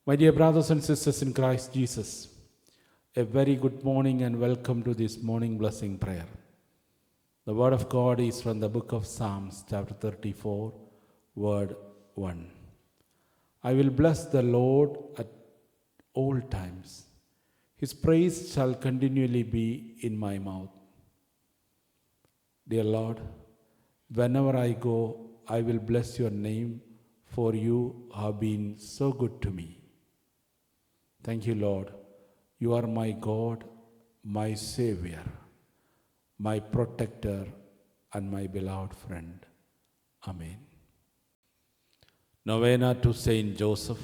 My dear brothers and sisters in Christ Jesus, a very good morning and welcome to this morning blessing prayer. The word of God is from the book of Psalms, chapter 34, word 1. I will bless the Lord at all times. His praise shall continually be in my mouth. Dear Lord, whenever I go, I will bless your name, for you have been so good to me. Thank you, Lord. You are my God, my Savior, my protector, and my beloved friend. Amen. Novena to Saint Joseph.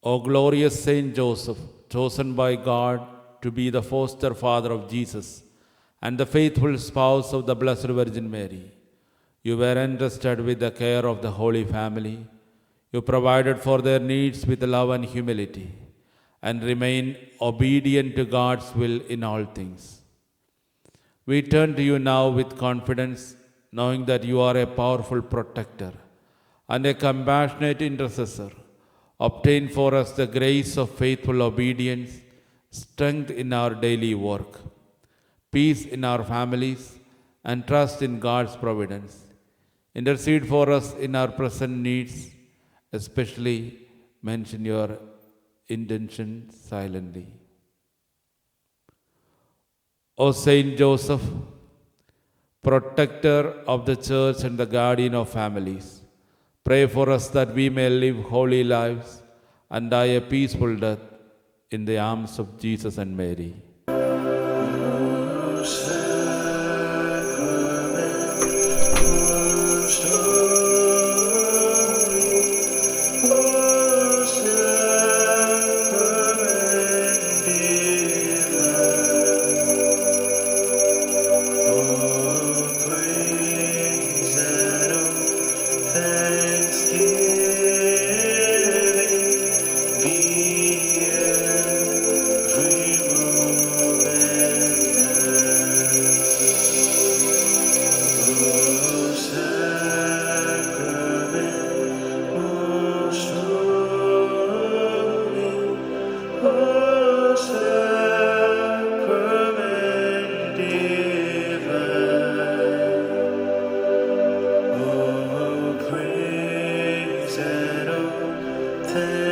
O glorious Saint Joseph, chosen by God to be the foster father of Jesus and the faithful spouse of the Blessed Virgin Mary, you were entrusted with the care of the Holy Family. You provided for their needs with love and humility, and remain obedient to God's will in all things. We turn to you now with confidence, knowing that you are a powerful protector and a compassionate intercessor. Obtain for us the grace of faithful obedience, strength in our daily work, peace in our families, and trust in God's providence. Intercede for us in our present needs, especially mention your intention silently. O Saint Joseph, protector of the church and the guardian of families, pray for us that we may live holy lives and die a peaceful death in the arms of Jesus and Mary. Praise and thanks.